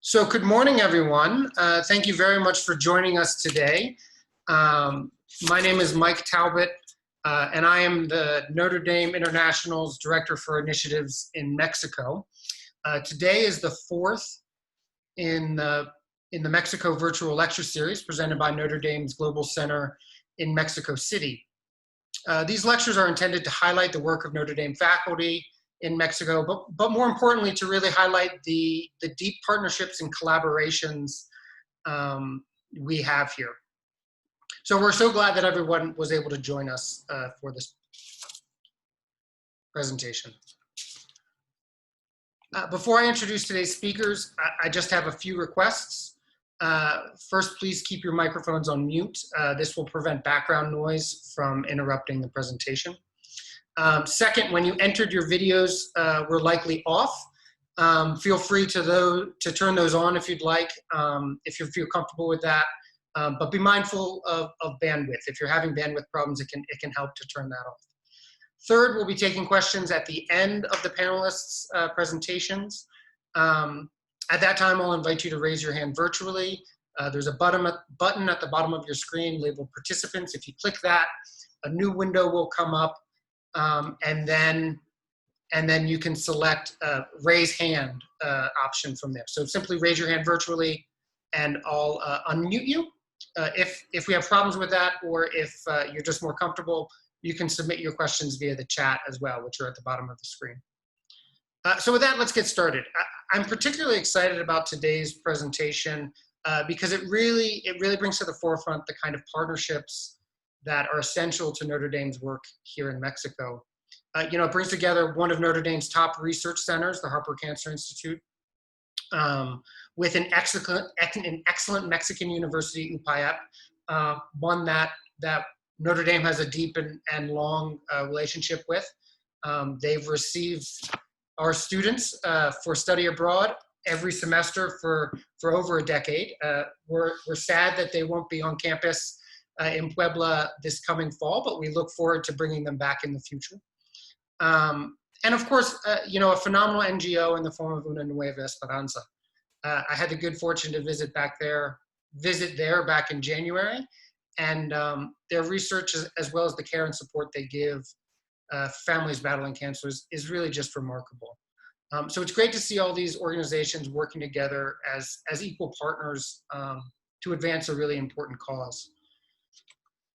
So good morning, everyone. Thank you very much for joining us today. My name is Mike Talbot, and I am the Notre Dame International's Director for Initiatives in Mexico. Today is the fourth in the Mexico Virtual Lecture Series presented by Notre Dame's Global Center in Mexico City. These lectures are intended to highlight the work of Notre Dame faculty in Mexico, but more importantly, to really highlight the deep partnerships and collaborations we have here. So we're so glad that everyone was able to join us for this presentation. Before I introduce today's speakers, I just have a few requests. First, please keep your microphones on mute. This will prevent background noise from interrupting the presentation. Second, when you entered your videos were likely off. Feel free to turn those on if you'd like, if you feel comfortable with that. But be mindful of bandwidth. If you're having bandwidth problems, it can help to turn that off. Third, we'll be taking questions at the end of the panelists' presentations. At that time, I'll invite you to raise your hand virtually. There's a button at the bottom of your screen labeled Participants. If you click that, a new window will come up. And then you can select raise hand option from there. So simply raise your hand virtually and I'll unmute you. If we have problems with that, or if you're just more comfortable, you can submit your questions via the chat as well, which are at the bottom of the screen. So with that, let's get started. I'm particularly excited about today's presentation because it really brings to the forefront the kind of partnerships that are essential to Notre Dame's work here in Mexico. It brings together one of Notre Dame's top research centers, the Harper Cancer Institute, with an excellent Mexican university, UPAEP, one that Notre Dame has a deep and long relationship with. They've received our students for study abroad every semester for over a decade. We're sad that they won't be on campus in Puebla this coming fall, but we look forward to bringing them back in the future. And of course, a phenomenal NGO in the form of Una Nueva Esperanza. I had the good fortune to visit there back in January, and their research, as well as the care and support they give families battling cancer, is really just remarkable. So it's great to see all these organizations working together as equal partners to advance a really important cause.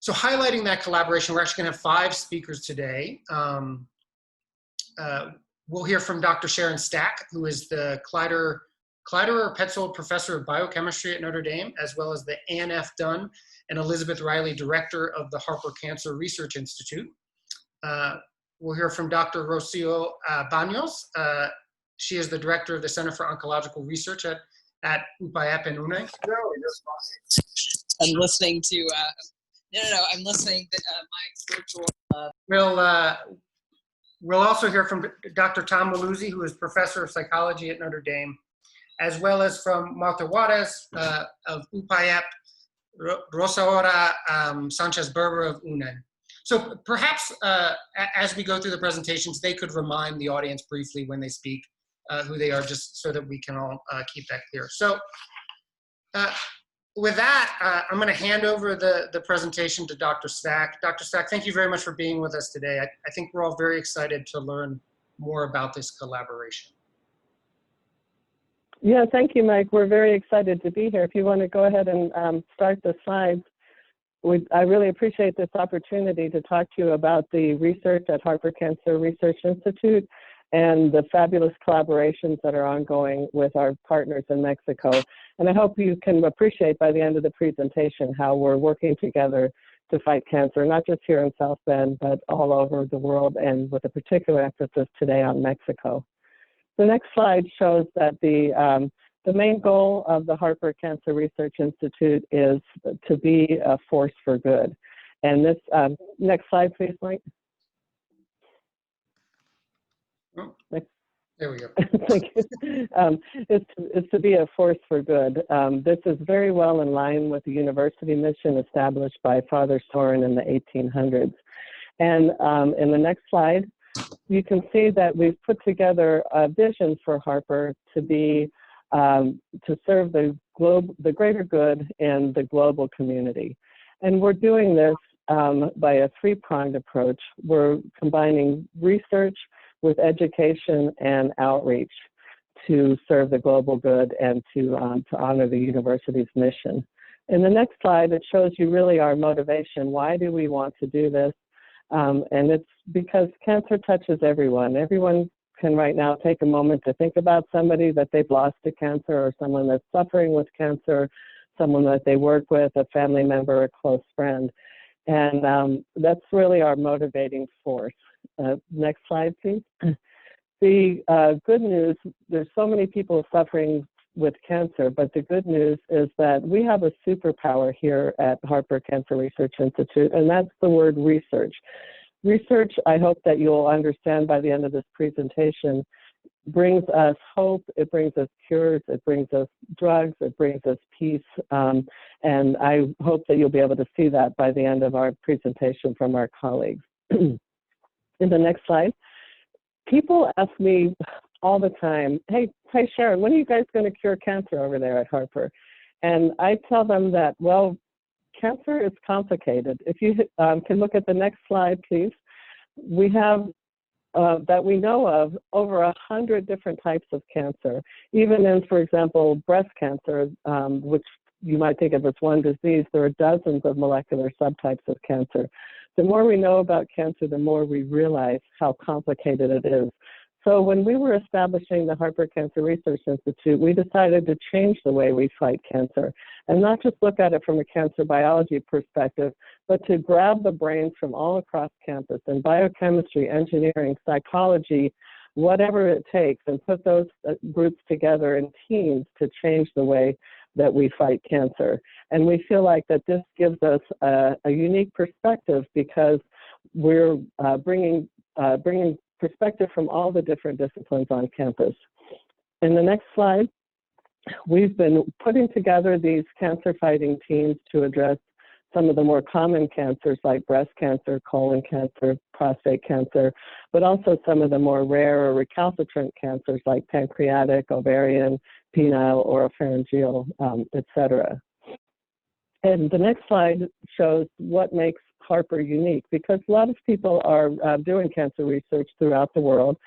So highlighting that collaboration, we're actually going to have 5 speakers today. We'll hear from Dr. Sharon Stack, who is the Kleider Petzold Professor of Biochemistry at Notre Dame, as well as the Ann F. Dunn and Elizabeth Riley Director of the Harper Cancer Research Institute. We'll hear from Dr. Rocio Baños. She is the Director of the Center for Oncological Research at UPAEP in UNE. I'm listening to, I'm listening to my virtual. We'll also hear from Dr. Tom Maluzzi, who is Professor of Psychology at Notre Dame, as well as from Marta Juarez of UPAEP, Rosaura Sanchez-Berber of UNE. So perhaps as we go through the presentations, they could remind the audience briefly when they speak who they are, just so that we can all keep that clear. So with that, I'm going to hand over the presentation to Dr. Stack. Dr. Stack, thank you very much for being with us today. I think we're all very excited to learn more about this collaboration. Yeah, thank you, Mike. We're very excited to be here. If you want to go ahead and start the slides. I really appreciate this opportunity to talk to you about the research at Harper Cancer Research Institute and the fabulous collaborations that are ongoing with our partners in Mexico. And I hope you can appreciate by the end of the presentation how we're working together to fight cancer, not just here in South Bend, but all over the world, and with a particular emphasis today on Mexico. The next slide shows that the main goal of the Harper Cancer Research Institute is to be a force for good. And this, next slide, please, Mike. Oh, there we go. Thank you. It's to be a force for good. This is very well in line with the university mission established by Father Sorin in the 1800s. And in the next slide, you can see that we've put together a vision for Harper to be to serve the greater good and the global community. And we're doing this by a three-pronged approach. We're combining research with education and outreach to serve the global good and to honor the university's mission. In the next slide, it shows you really our motivation. Why do we want to do this? And it's because cancer touches everyone. Everyone can right now take a moment to think about somebody that they've lost to cancer, or someone that's suffering with cancer, someone that they work with, a family member, a close friend. And that's really our motivating force. Next slide, please. The good news, there's so many people suffering with cancer, but the good news is that we have a superpower here at Harper Cancer Research Institute, and that's the word research. Research, I hope that you'll understand by the end of this presentation, brings us hope, it brings us cures, it brings us drugs, it brings us peace, and I hope that you'll be able to see that by the end of our presentation from our colleagues. In the next slide, people ask me all the time, hey Sharon, when are you guys going to cure cancer over there at Harper? And I tell them that, well, cancer is complicated. If you can look at the next slide, please. We have, that we know of, over 100 different types of cancer. Even in, for example, breast cancer, which you might think of as one disease, there are dozens of molecular subtypes of cancer. The more we know about cancer, the more we realize how complicated it is. So when we were establishing the Harper Cancer Research Institute, we decided to change the way we fight cancer and not just look at it from a cancer biology perspective, but to grab the brains from all across campus in biochemistry, engineering, psychology, whatever it takes, and put those groups together in teams to change the way that we fight cancer. And we feel like that this gives us a unique perspective because we're bringing perspective from all the different disciplines on campus. In the next slide, we've been putting together these cancer fighting teams to address some of the more common cancers like breast cancer, colon cancer, prostate cancer, but also some of the more rare or recalcitrant cancers like pancreatic, ovarian, penile, oropharyngeal, et cetera. And the next slide shows what makes Harper unique, because a lot of people are doing cancer research throughout the world.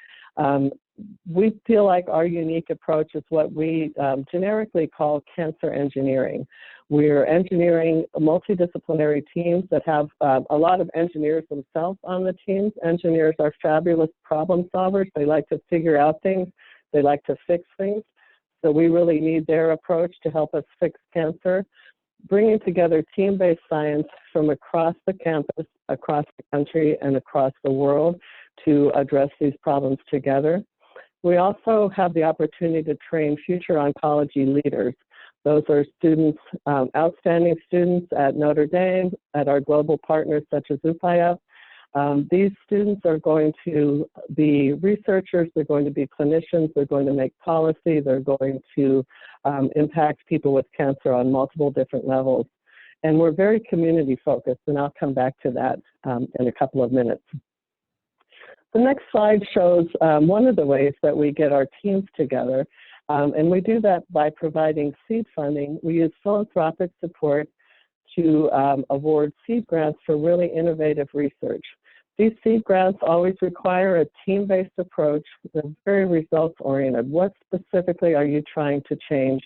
We feel like our unique approach is what we generically call cancer engineering. We're engineering multidisciplinary teams that have a lot of engineers themselves on the teams. Engineers are fabulous problem solvers. They like to figure out things. They like to fix things. So we really need their approach to help us fix cancer. Bringing together team-based science from across the campus, across the country, and across the world to address these problems together. We also have the opportunity to train future oncology leaders. Those are students, outstanding students at Notre Dame, at our global partners such as UPIA. These students are going to be researchers, they're going to be clinicians, they're going to make policy, they're going to impact people with cancer on multiple different levels. And we're very community focused, and I'll come back to that in a couple of minutes. The next slide shows one of the ways that we get our teams together, and we do that by providing seed funding. We use philanthropic support to award seed grants for really innovative research. These seed grants always require a team-based approach. They're very results-oriented. What specifically are you trying to change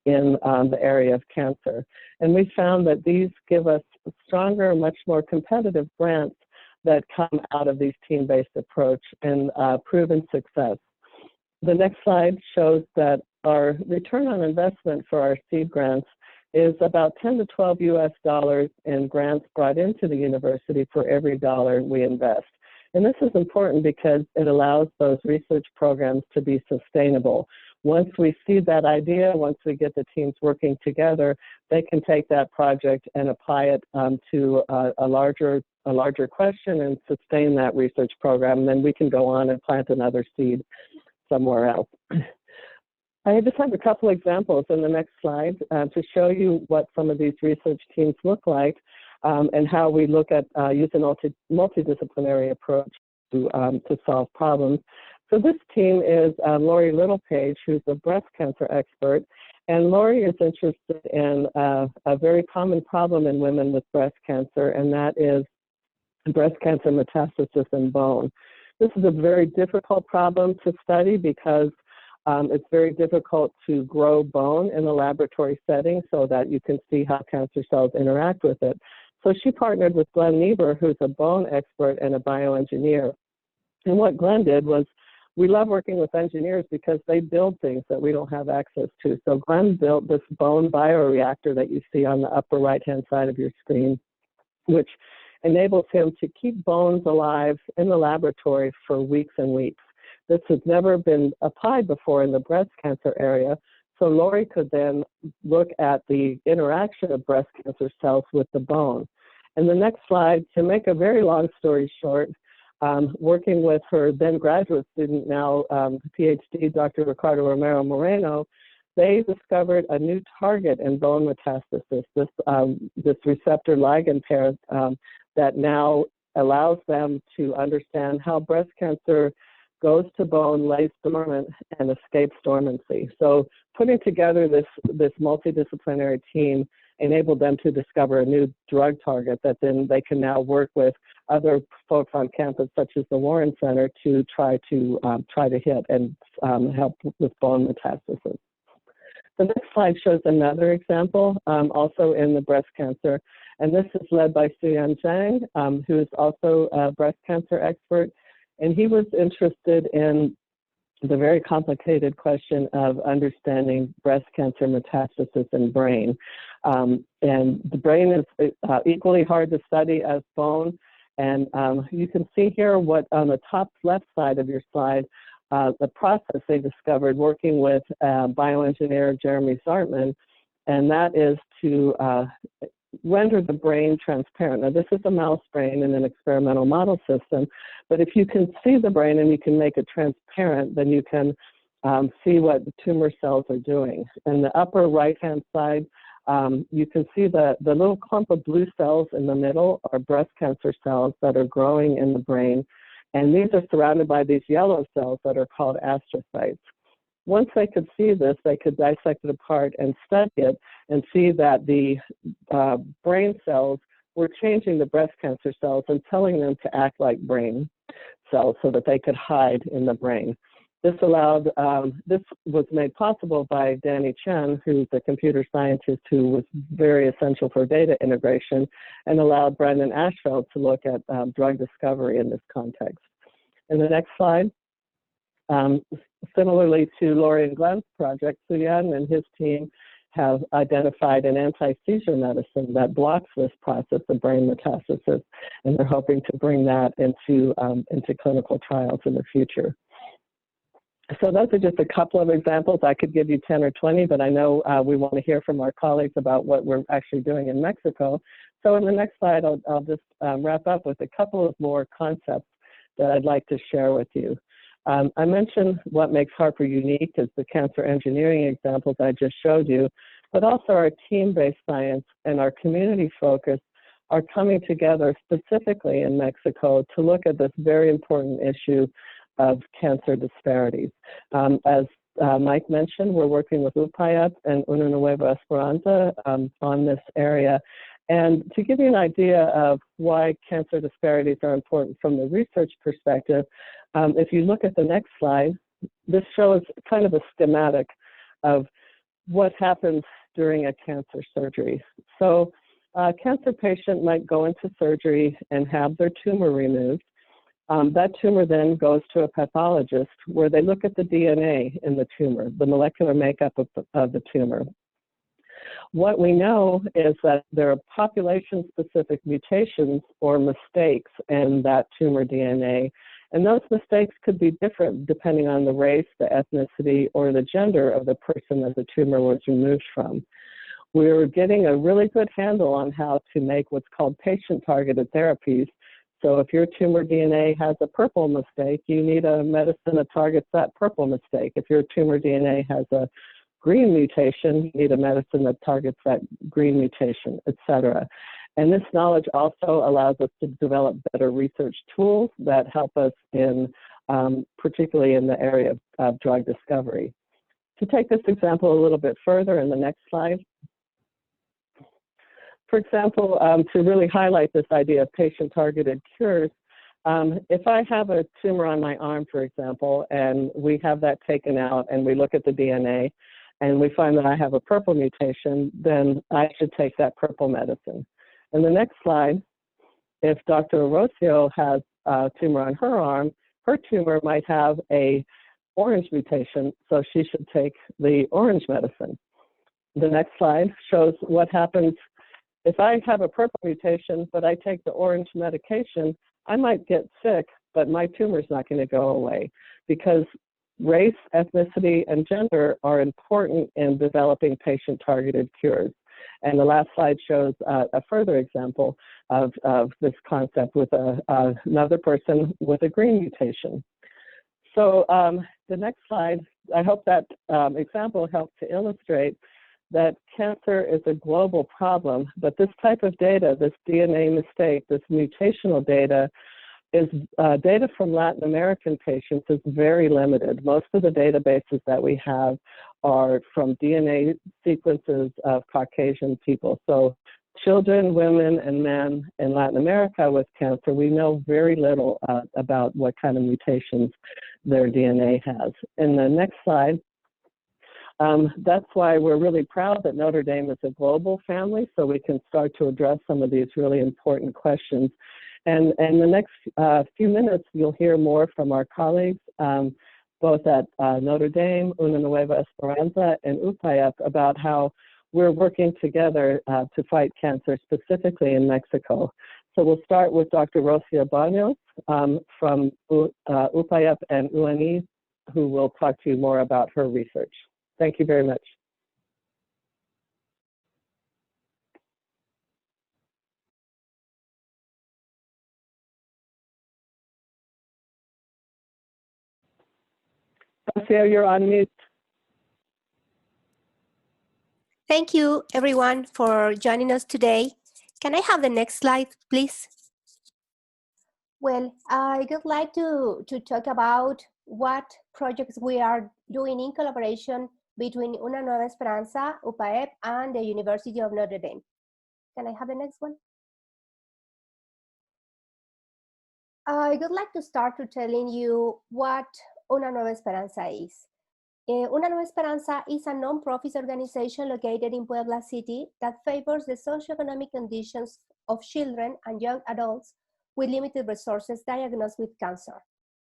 in the area of cancer? And we found that these give us stronger, much more competitive grants that come out of these team-based approach and proven success. The next slide shows that our return on investment for our seed grants is about 10 to 12 US dollars in grants brought into the university for every dollar we invest. And this is important because it allows those research programs to be sustainable. Once we see that idea, once we get the teams working together, they can take that project and apply it to a larger question and sustain that research program. And then we can go on and plant another seed somewhere else. I just have a couple examples in the next slide to show you what some of these research teams look like and how we look at using a multidisciplinary approach to solve problems. So this team is Lori Littlepage, who's a breast cancer expert, and Lori is interested in a very common problem in women with breast cancer, and that is breast cancer metastasis in bone. This is a very difficult problem to study because it's very difficult to grow bone in a laboratory setting so that you can see how cancer cells interact with it. So she partnered with Glenn Niebuhr, who's a bone expert and a bioengineer. And what Glenn did was, we love working with engineers because they build things that we don't have access to. So Glenn built this bone bioreactor that you see on the upper right-hand side of your screen, which enables him to keep bones alive in the laboratory for weeks and weeks. This has never been applied before in the breast cancer area. So Lori could then look at the interaction of breast cancer cells with the bone. And the next slide, to make a very long story short, working with her then graduate student, now PhD, Dr. Ricardo Romero Moreno, they discovered a new target in bone metastasis, this receptor ligand pair that now allows them to understand how breast cancer goes to bone, lays dormant, and escapes dormancy. So putting together this multidisciplinary team enabled them to discover a new drug target that then they can now work with other folks on campus, such as the Warren Center, to try to hit and help with bone metastasis. The next slide shows another example, also in the breast cancer, and this is led by Suyan Zhang, who is also a breast cancer expert, and he was interested in the very complicated question of understanding breast cancer metastasis in brain. And the brain is equally hard to study as bone. And you can see here what on the top left side of your slide, the process they discovered working with bioengineer Jeremy Zartman, and that is to render the brain transparent. Now, this is a mouse brain in an experimental model system, but if you can see the brain and you can make it transparent, then you can see what the tumor cells are doing. In the upper right-hand side, you can see the little clump of blue cells in the middle are breast cancer cells that are growing in the brain, and these are surrounded by these yellow cells that are called astrocytes. Once they could see this, they could dissect it apart and study it and see that the brain cells were changing the breast cancer cells and telling them to act like brain cells so that they could hide in the brain. This was made possible by Danny Chen, who's a computer scientist who was very essential for data integration, and allowed Brendan Ashfeld to look at drug discovery in this context. In the next slide, similarly to Lori and Glenn's project, Suyan and his team have identified an anti-seizure medicine that blocks this process of brain metastasis, and they're hoping to bring that into clinical trials in the future. So those are just a couple of examples. I could give you 10 or 20, but I know we want to hear from our colleagues about what we're actually doing in Mexico. So in the next slide, I'll just wrap up with a couple of more concepts that I'd like to share with you. I mentioned what makes Harper unique is the cancer engineering examples I just showed you, but also our team-based science and our community focus are coming together specifically in Mexico to look at this very important issue of cancer disparities. As Mike mentioned, we're working with UPAYAP and Una Nueva Esperanza on this area. And to give you an idea of why cancer disparities are important from the research perspective, if you look at the next slide, this shows kind of a schematic of what happens during a cancer surgery. So a cancer patient might go into surgery and have their tumor removed. That tumor then goes to a pathologist where they look at the DNA in the tumor, the molecular makeup of the tumor. What we know is that there are population-specific mutations or mistakes in that tumor DNA, and those mistakes could be different depending on the race, the ethnicity, or the gender of the person that the tumor was removed from. We're getting a really good handle on how to make what's called patient-targeted therapies. So if your tumor DNA has a purple mistake, you need a medicine that targets that purple mistake. If your tumor DNA has a green mutation, you need a medicine that targets that green mutation, et cetera. And this knowledge also allows us to develop better research tools that help us in particularly in the area of drug discovery. To take this example a little bit further in the next slide, for example, to really highlight this idea of patient-targeted cures, if I have a tumor on my arm, for example, and we have that taken out and we look at the DNA and we find that I have a purple mutation, then I should take that purple medicine. In the next slide, if Dr. Orosio has a tumor on her arm, her tumor might have a orange mutation, so she should take the orange medicine. The next slide shows what happens if I have a purple mutation, but I take the orange medication. I might get sick, but my tumor's not going to go away, because race, ethnicity, and gender are important in developing patient-targeted cures. And the last slide shows a further example of this concept with another person with a green mutation. So the next slide, I hope that example helps to illustrate that cancer is a global problem, but this type of data, this DNA mistake, this mutational data, is data from Latin American patients is very limited. Most of the databases that we have are from DNA sequences of Caucasian people. So children, women, and men in Latin America with cancer, we know very little about what kind of mutations their DNA has. In the next slide, that's why we're really proud that Notre Dame is a global family, so we can start to address some of these really important questions. And in the next few minutes, you'll hear more from our colleagues, both at Notre Dame, Una Nueva Esperanza, and UPAEP about how we're working together to fight cancer, specifically in Mexico. So we'll start with Dr. Rosia Baños from UPAEP and UNI, who will talk to you more about her research. Thank you very much. Rosia, you're on mute. Thank you, everyone, for joining us today. Can I have the next slide, please? Well, I would like to talk about what projects we are doing in collaboration between Una Nueva Esperanza, UPAEP, and the University of Notre Dame. Can I have the next one? I would like to start to telling you what Una Nueva Esperanza is. Una Nueva Esperanza is a non-profit organization located in Puebla City that favors the socioeconomic conditions of children and young adults with limited resources diagnosed with cancer.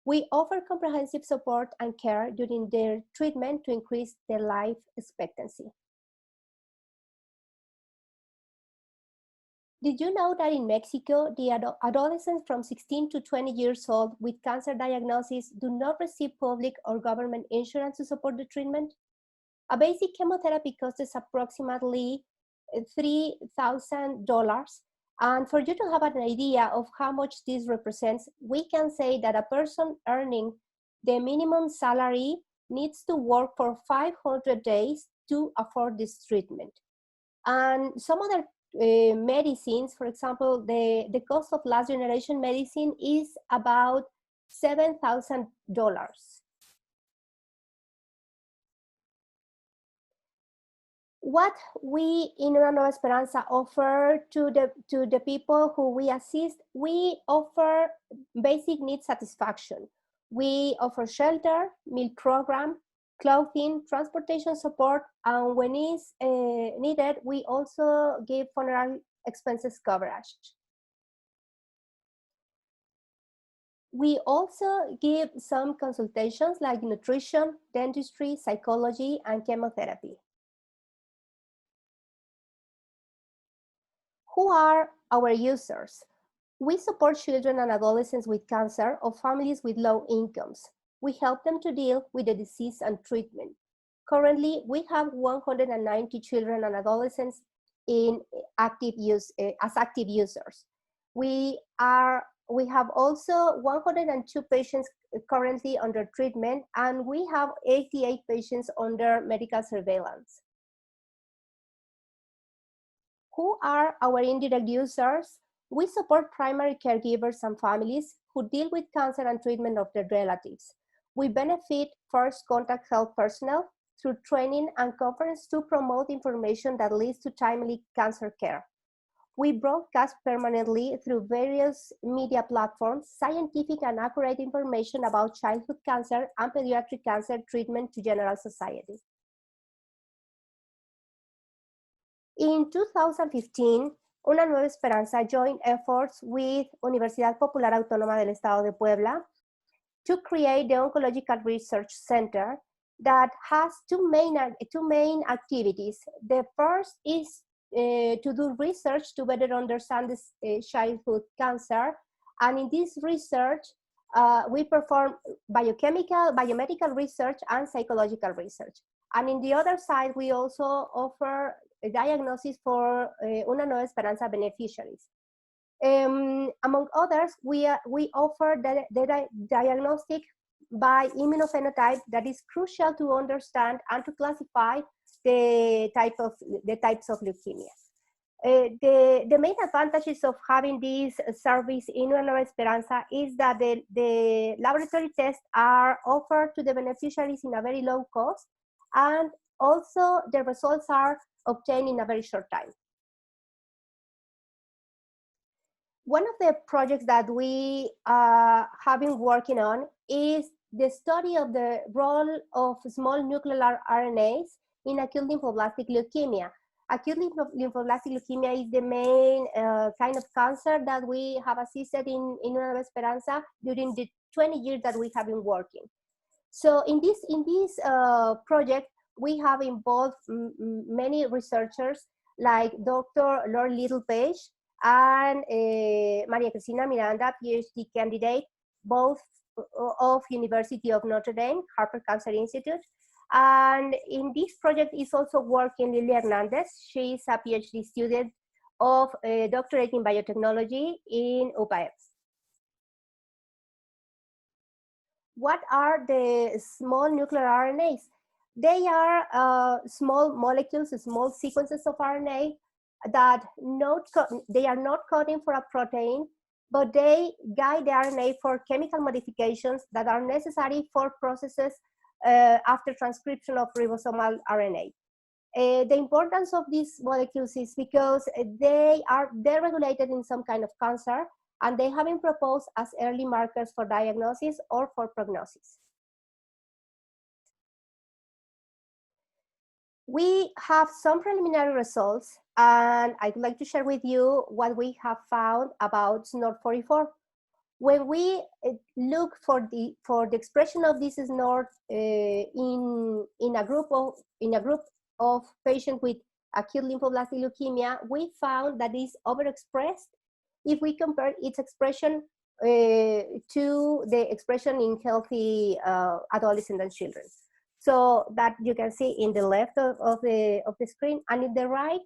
We offer comprehensive support and care during their treatment to increase their life expectancy. Did you know that in Mexico, the adolescents from 16 to 20 years old with cancer diagnosis do not receive public or government insurance to support the treatment? A basic chemotherapy costs approximately $3,000. And for you to have an idea of how much this represents, we can say that a person earning the minimum salary needs to work for 500 days to afford this treatment. And some other medicines, for example, the cost of last generation medicine is about $7,000. What we in Una Nueva Esperanza offer to the people who we assist, we offer basic need satisfaction. We offer shelter, meal program, clothing, transportation support, and when it's needed, we also give funeral expenses coverage. We also give some consultations like nutrition, dentistry, psychology, and chemotherapy. Who are our users? We support children and adolescents with cancer or families with low incomes. We help them to deal with the disease and treatment. Currently, we have 190 children and adolescents in active use as active users. We have also 102 patients currently under treatment, and we have 88 patients under medical surveillance. Who are our indirect users? We support primary caregivers and families who deal with cancer and treatment of their relatives. We benefit first contact health personnel through training and conference to promote information that leads to timely cancer care. We broadcast permanently through various media platforms, scientific and accurate information about childhood cancer and pediatric cancer treatment to general society. In 2015, Una Nueva Esperanza joined efforts with Universidad Popular Autónoma del Estado de Puebla to create the Oncological Research Center that has two main activities. The first is to do research to better understand this childhood cancer. And in this research, we perform biomedical research and psychological research. And in the other side, we also offer a diagnosis for Una Nueva Esperanza beneficiaries. Among others, we offer the diagnostic by immunophenotype that is crucial to understand and to classify the types of leukemia. The main advantages of having this service in Una Nueva Esperanza is that the laboratory tests are offered to the beneficiaries in a very low cost, and also the results are obtained in a very short time. One of the projects that we have been working on is the study of the role of small nucleolar RNAs in acute lymphoblastic leukemia. Acute lymphoblastic leukemia is the main kind of cancer that we have assisted in Una Nueva Esperanza during the 20 years that we have been working. So in this project, we have involved many researchers like Dr. Lord Littlepage and Maria Cristina Miranda, PhD candidate, both of University of Notre Dame, Harper Cancer Institute. And in this project is also working Lilia Hernandez. She is a PhD student of doctorate in biotechnology in UPAEP. What are the small nuclear RNAs? They are small molecules, small sequences of RNA that they are not coding for a protein, but they guide the RNA for chemical modifications that are necessary for processes after transcription of ribosomal RNA. The importance of these molecules is because they are deregulated in some kind of cancer, and they have been proposed as early markers for diagnosis or for prognosis. We have some preliminary results, and I'd like to share with you what we have found about SNOR44. When we look for the expression of this SNOR in a group of patients with acute lymphoblastic leukemia, we found that it's overexpressed if we compare its expression to the expression in healthy adolescents and children. So that you can see in the left of the screen, and in the right,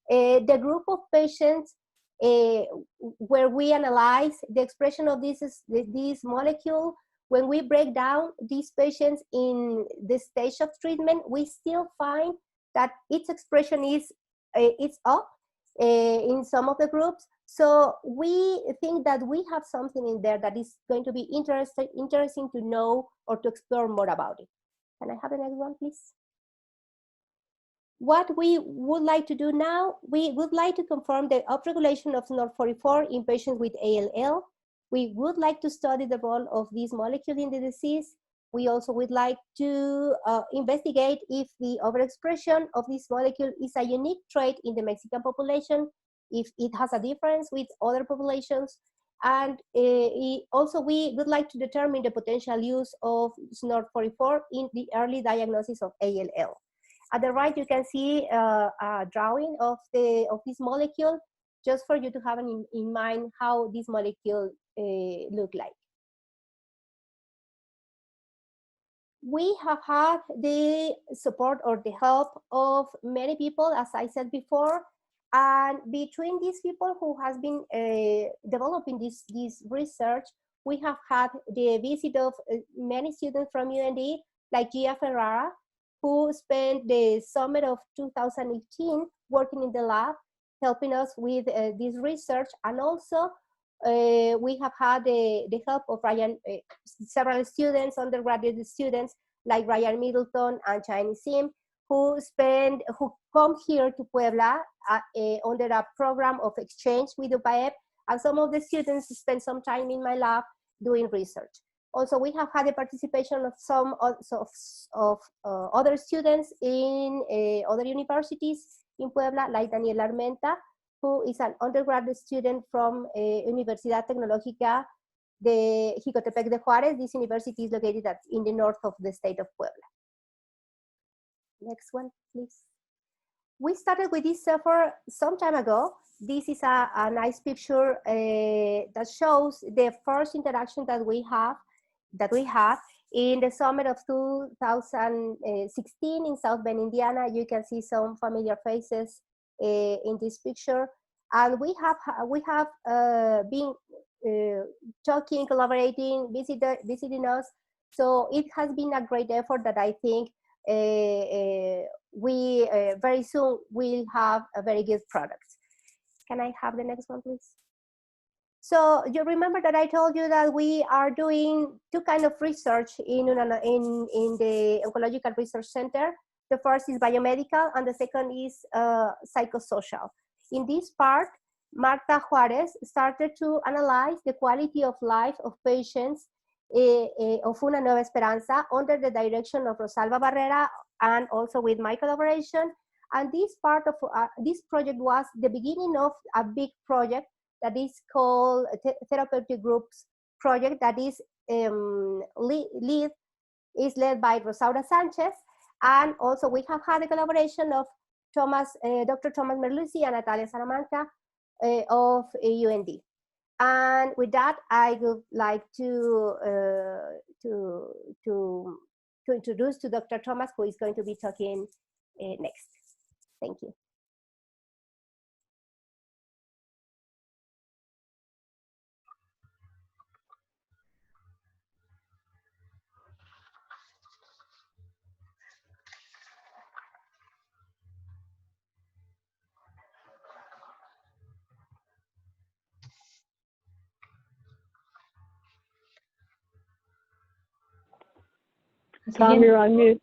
the group of patients where we analyze the expression of this molecule. When we break down these patients in this stage of treatment, we still find that its expression is up in some of the groups. So we think that we have something in there that is going to be interesting to know or to explore more about it. Can I have the next one, please? What we would like to do now, we would like to confirm the upregulation of SNOR44 in patients with ALL. We would like to study the role of this molecule in the disease. We also would like to investigate if the overexpression of this molecule is a unique trait in the Mexican population, if it has a difference with other populations. And also we would like to determine the potential use of SNOR44 in the early diagnosis of ALL. At the right, you can see a drawing of this molecule, just for you to have in mind how this molecule look like. We have had the support or the help of many people, as I said before, and between these people who has been developing this research, we have had the visit of many students from UND, like Gia Ferrara, who spent the summer of 2018 working in the lab. helping us with this research. And also, we have had the help of several students, undergraduate students, like Ryan Middleton and Chani Sim, who come here to Puebla under a program of exchange with UPAEP, and some of the students spend some time in my lab doing research. Also, we have had the participation of some other students in other universities in Puebla, like Daniel Armenta, who is an undergraduate student from Universidad Tecnológica de Jicotepec de Juárez. This university is located in the north of the state of Puebla. Next one, please. We started with this effort some time ago. This is a nice picture that shows the first interaction that we had in the summer of 2016 in South Bend, Indiana. You can see some familiar faces in this picture, and we have been talking, collaborating, visiting us. So it has been a great effort that I think we very soon will have a very good product. Can I have the next one, please? So you remember that I told you that we are doing two kinds of research in the Oncological Research Center. The first is biomedical, and the second is psychosocial. In this part, Marta Juarez started to analyze the quality of life of patients of Una Nueva Esperanza under the direction of Rosalba Barrera, and also with my collaboration. And this part of this project was the beginning of a big project that is called Therapeutic Groups Project, that is led by Rosaura Sanchez. And also we have had the collaboration of Dr. Thomas Merluzzi and Natalia Salamanca of UND. And with that, I would like to introduce to Dr. Thomas, who is going to be talking next. Thank you. Tom, you're on mute.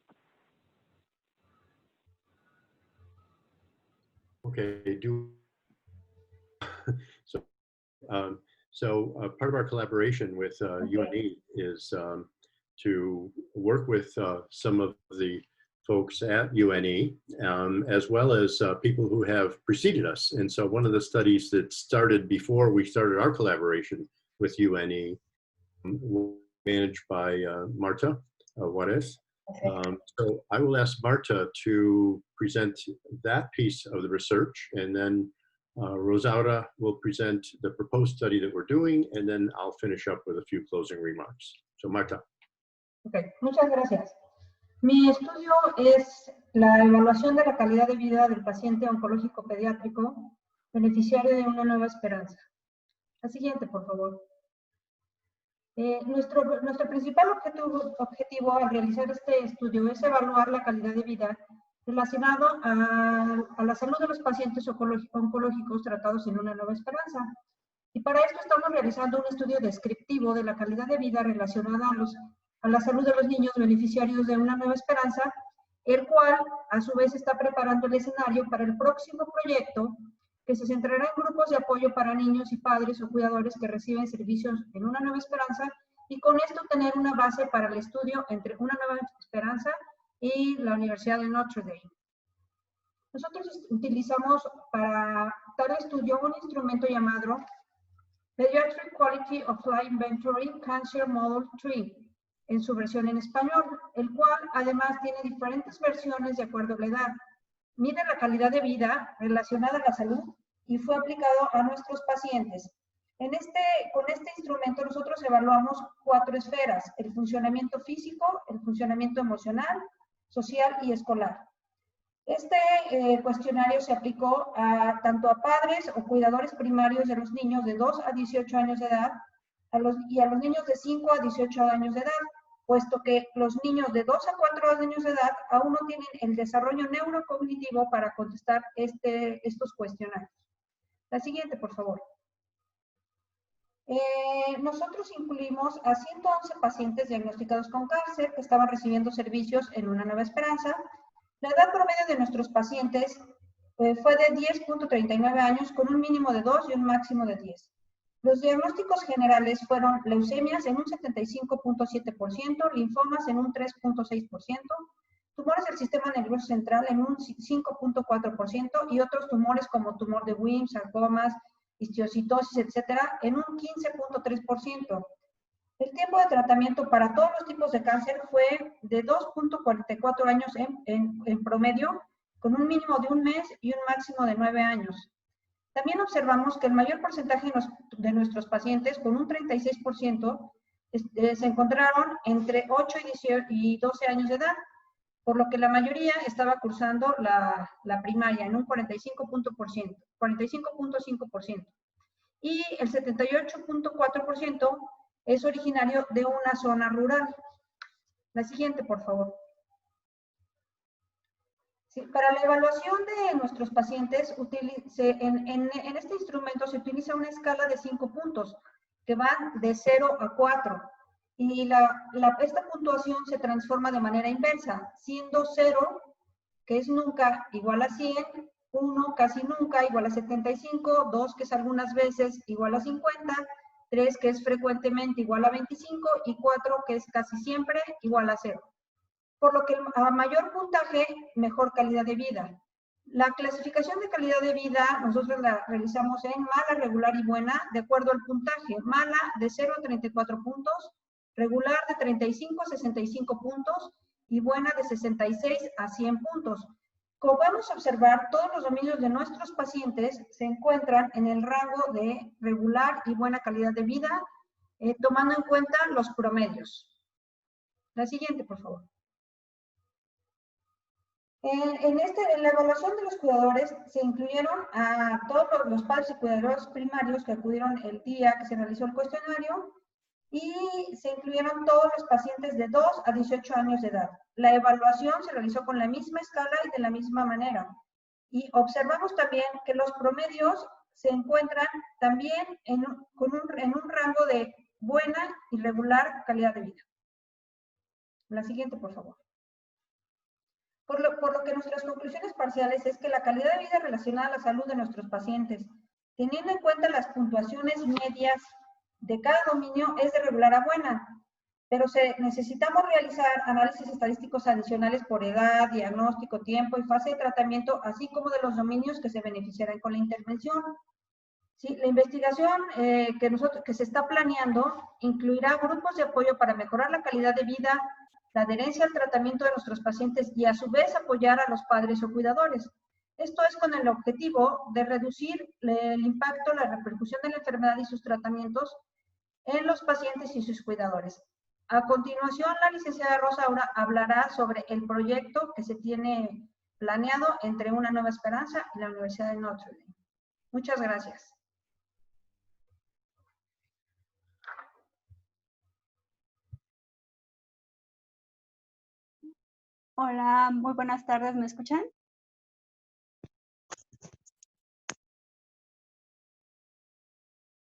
Okay, part of our collaboration with UNE is to work with some of the folks at UNE, as well as people who have preceded us. And so one of the studies that started before we started our collaboration with UNE, managed by Marta Juarez. So I will ask Marta to present that piece of the research, and then Rosaura will present the proposed study that we're doing, and then I'll finish up with a few closing remarks. So Marta. Okay, muchas gracias. Mi estudio es la evaluación de la calidad de vida del paciente oncológico pediátrico beneficiario de Una Nueva Esperanza. La siguiente, por favor. Nuestro principal objetivo al realizar este estudio es evaluar la calidad de vida relacionado a la salud de los pacientes oncológicos tratados en Una Nueva Esperanza. Y para esto estamos realizando un estudio descriptivo de la calidad de vida relacionada a la salud de los niños beneficiarios de Una Nueva Esperanza, el cual a su vez está preparando el escenario para el próximo proyecto que se centrará en grupos de apoyo para niños y padres o cuidadores que reciben servicios en Una Nueva Esperanza, y con esto tener una base para el estudio entre Una Nueva Esperanza y la Universidad de Notre Dame. Nosotros utilizamos para tal estudio un instrumento llamado Pediatric Quality of Life Inventory Cancer Model 3, en su versión en español, el cual además tiene diferentes versiones de acuerdo a la edad. Mide la calidad de vida relacionada a la salud y fue aplicado a nuestros pacientes. Con este instrumento nosotros evaluamos 4 esferas: el funcionamiento físico, el funcionamiento emocional, social y escolar. Este cuestionario se aplicó tanto a padres o cuidadores primarios de los niños de 2 a 18 años de edad y a los niños de 5 a 18 años de edad. puesto que los niños de 2 a 4 años de edad aún no tienen el desarrollo neurocognitivo para contestar estos cuestionarios. La siguiente, por favor. Nosotros incluimos a 111 pacientes diagnosticados con cáncer que estaban recibiendo servicios en Una Nueva Esperanza. La edad promedio de nuestros pacientes fue de 10.39 años, con un mínimo de 2 y un máximo de 10. Los diagnósticos generales fueron leucemias en un 75.7%, linfomas en un 3.6%, tumores del sistema nervioso central en un 5.4% y otros tumores como tumor de Wilms, sarcomas, histiocytosis, etcétera, en un 15.3%. El tiempo de tratamiento para todos los tipos de cáncer fue de 2.44 años en promedio, con un mínimo de un mes y un máximo de 9 años. También observamos que el mayor porcentaje de nuestros pacientes, con un 36%, se encontraron entre 8 y 12 años de edad, por lo que la mayoría estaba cursando la primaria en un 45.5%. Y el 78.4% es originario de una zona rural. La siguiente, por favor. Sí, para la evaluación de nuestros pacientes, en este instrumento se utiliza una escala de 5 puntos, que van de 0 a 4. Y esta puntuación se transforma de manera inversa, siendo 0, que es nunca, igual a 100, 1, casi nunca, igual a 75, 2, que es algunas veces, igual a 50, 3, que es frecuentemente, igual a 25, y 4, que es casi siempre, igual a 0. Por lo que a mayor puntaje, mejor calidad de vida. La clasificación de calidad de vida nosotros la realizamos en mala, regular y buena, de acuerdo al puntaje. Mala de 0 a 34 puntos, regular de 35 a 65 puntos y buena de 66 a 100 puntos. Como podemos observar, todos los dominios de nuestros pacientes se encuentran en el rango de regular y buena calidad de vida, tomando en cuenta los promedios. La siguiente, por favor. En la evaluación de los cuidadores se incluyeron a todos los padres y cuidadores primarios que acudieron el día que se realizó el cuestionario y se incluyeron todos los pacientes de 2 a 18 años de edad. La evaluación se realizó con la misma escala y de la misma manera. Y observamos también que los promedios se encuentran también en un rango de buena y regular calidad de vida. La siguiente, por favor. Por lo que nuestras conclusiones parciales es que la calidad de vida relacionada a la salud de nuestros pacientes, teniendo en cuenta las puntuaciones medias de cada dominio, es de regular a buena, pero necesitamos realizar análisis estadísticos adicionales por edad, diagnóstico, tiempo y fase de tratamiento, así como de los dominios que se beneficiarán con la intervención. Sí, la investigación que se está planeando incluirá grupos de apoyo para mejorar la calidad de vida, la adherencia al tratamiento de nuestros pacientes y a su vez apoyar a los padres o cuidadores. Esto es con el objetivo de reducir el impacto, la repercusión de la enfermedad y sus tratamientos en los pacientes y sus cuidadores. A continuación, la licenciada Rosa ahora hablará sobre el proyecto que se tiene planeado entre Una Nueva Esperanza y la Universidad de Notre Dame. Muchas gracias. Hola, muy buenas tardes, ¿me escuchan?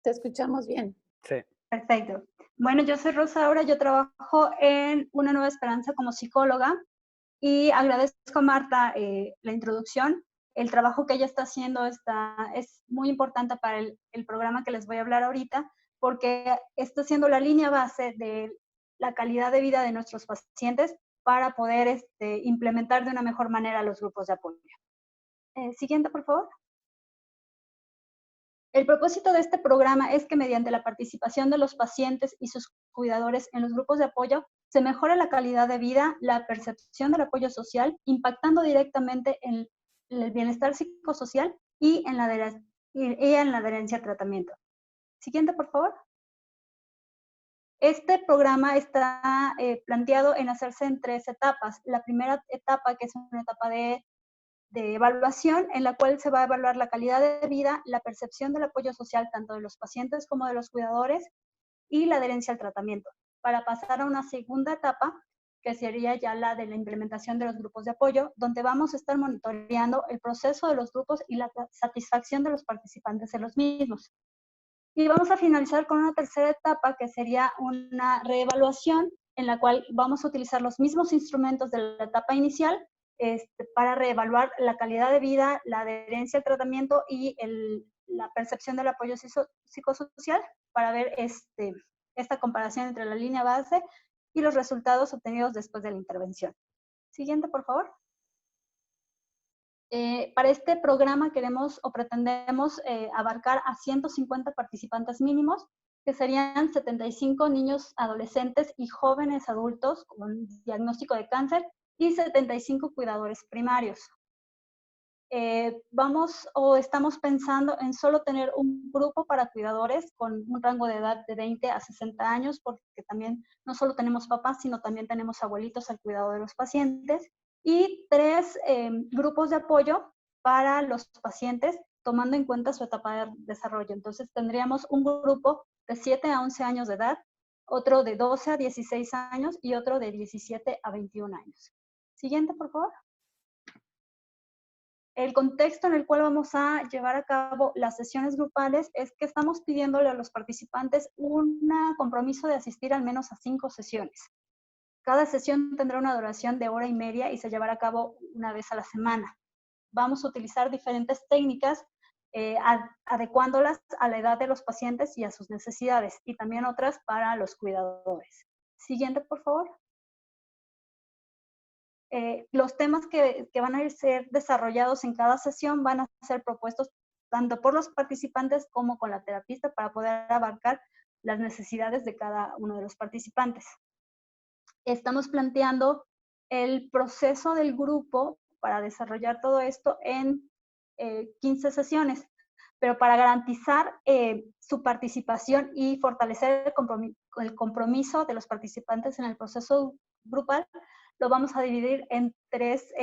Te escuchamos bien. Sí. Perfecto. Bueno, yo soy Rosa ahora, yo trabajo en Una Nueva Esperanza como psicóloga y agradezco a Marta la introducción. El trabajo que ella está haciendo es muy importante para el programa que les voy a hablar ahorita, porque está siendo la línea base de la calidad de vida de nuestros pacientes para poder implementar de una mejor manera los grupos de apoyo. Siguiente, por favor. El propósito de este programa es que mediante la participación de los pacientes y sus cuidadores en los grupos de apoyo, se mejore la calidad de vida, la percepción del apoyo social, impactando directamente en el bienestar psicosocial y en la adherencia al tratamiento. Siguiente, por favor. Este programa está planteado en hacerse en 3 etapas. La primera etapa, que es una etapa de evaluación, en la cual se va a evaluar la calidad de vida, la percepción del apoyo social tanto de los pacientes como de los cuidadores y la adherencia al tratamiento. para pasar a una segunda etapa, que sería ya la de la implementación de los grupos de apoyo, donde vamos a estar monitoreando el proceso de los grupos y la satisfacción de los participantes en los mismos. Y vamos a finalizar con una tercera etapa, que sería una reevaluación, en la cual vamos a utilizar los mismos instrumentos de la etapa inicial para reevaluar la calidad de vida, la adherencia al tratamiento y la percepción del apoyo psicosocial, para ver esta comparación entre la línea base y los resultados obtenidos después de la intervención. Siguiente, por favor. Para este programa queremos o pretendemos abarcar a 150 participantes mínimos, que serían 75 niños, adolescentes y jóvenes adultos con diagnóstico de cáncer y 75 cuidadores primarios. Estamos pensando en solo tener un grupo para cuidadores con un rango de edad de 20 a 60 años, porque también no solo tenemos papás, sino también tenemos abuelitos al cuidado de los pacientes, y 3 grupos de apoyo para los pacientes, tomando en cuenta su etapa de desarrollo. Entonces tendríamos un grupo de 7 a 11 años de edad, otro de 12 a 16 años y otro de 17 a 21 años. Siguiente, por favor. El contexto en el cual vamos a llevar a cabo las sesiones grupales es que estamos pidiéndole a los participantes un compromiso de asistir al menos a 5 sesiones. Cada sesión tendrá una duración de 1h30 y se llevará a cabo una vez a la semana. Vamos a utilizar diferentes técnicas, adecuándolas a la edad de los pacientes y a sus necesidades, y también otras para los cuidadores. Siguiente, por favor. Los temas que van a ser desarrollados en cada sesión van a ser propuestos tanto por los participantes como con la terapista, para poder abarcar las necesidades de cada uno de los participantes. Estamos planteando el proceso del grupo para desarrollar todo esto en 15 sesiones, pero para garantizar su participación y fortalecer el compromiso de los participantes en el proceso grupal, lo vamos a dividir en 3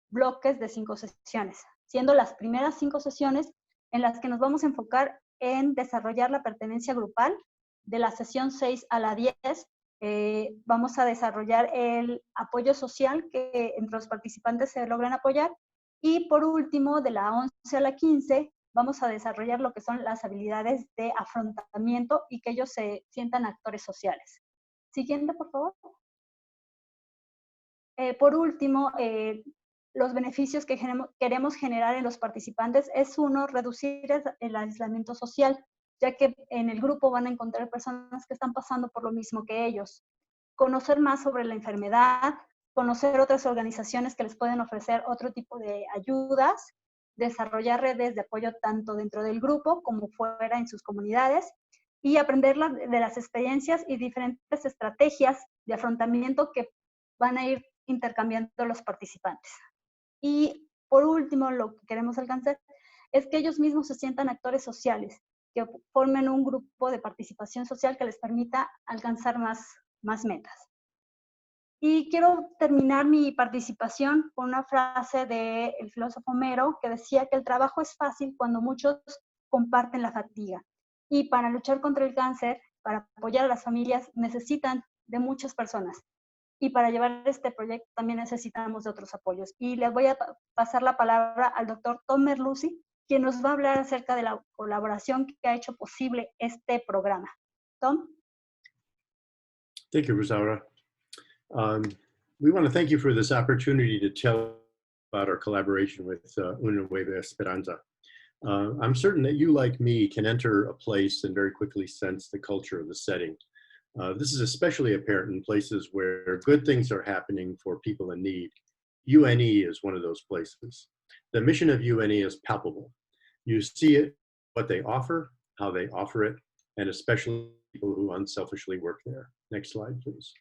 bloques de 5 sesiones, siendo las primeras 5 sesiones en las que nos vamos a enfocar en desarrollar la pertenencia grupal. De la sesión 6 a la 10 vamos a desarrollar el apoyo social, que entre los participantes se logran apoyar, y por último, de la 11 a la 15 vamos a desarrollar lo que son las habilidades de afrontamiento y que ellos se sientan actores sociales. Siguiente, por favor. Por último, los beneficios que queremos generar en los participantes es, uno, reducir el aislamiento social, ya que en el grupo van a encontrar personas que están pasando por lo mismo que ellos. Conocer más sobre la enfermedad, conocer otras organizaciones que les pueden ofrecer otro tipo de ayudas, desarrollar redes de apoyo tanto dentro del grupo como fuera en sus comunidades, y aprender de las experiencias y diferentes estrategias de afrontamiento que van a ir intercambiando los participantes. Y por último, lo que queremos alcanzar es que ellos mismos se sientan actores sociales, que formen un grupo de participación social que les permita alcanzar más metas. Y quiero terminar mi participación con una frase del filósofo Homero, que decía que el trabajo es fácil cuando muchos comparten la fatiga. Y para luchar contra el cáncer, para apoyar a las familias, necesitan de muchas personas. Y para llevar este proyecto también necesitamos de otros apoyos. Y les voy a pasar la palabra al doctor Tom Merluzzi, quien nos va a hablar acerca de la colaboración que ha hecho posible este programa. Tom. Thank you, Rosaura. We want to thank you for this opportunity to tell about our collaboration with Una Nueva Esperanza. I'm certain that you, like me, can enter a place and very quickly sense the culture of the setting. This is especially apparent in places where good things are happening for people in need. UNE is one of those places. The mission of UNE is palpable. You see it, what they offer, how they offer it, and especially people who unselfishly work there. Next slide, please.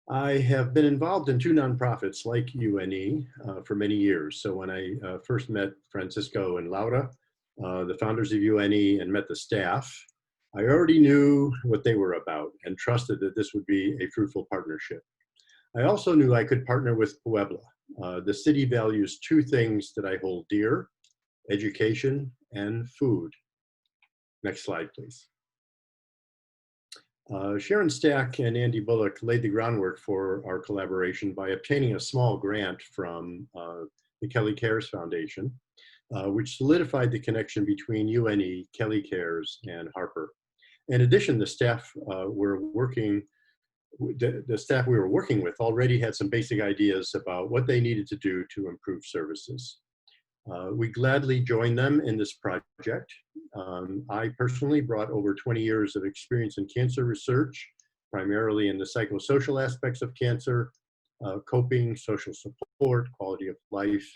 I have been involved in 2 nonprofits like UNE for many years. So when I first met Francisco and Laura, the founders of UNE, and met the staff, I already knew what they were about and trusted that this would be a fruitful partnership. I also knew I could partner with Puebla. The city values 2 things that I hold dear: education and food. Next slide, please. Sharon Stack and Andy Bullock laid the groundwork for our collaboration by obtaining a small grant from the Kelly Cares Foundation, which solidified the connection between UNE, Kelly Cares, and Harper. In addition, the staff we were working with already had some basic ideas about what they needed to do to improve services. We gladly joined them in this project. I personally brought over 20 years of experience in cancer research, primarily in the psychosocial aspects of cancer, coping, social support, quality of life,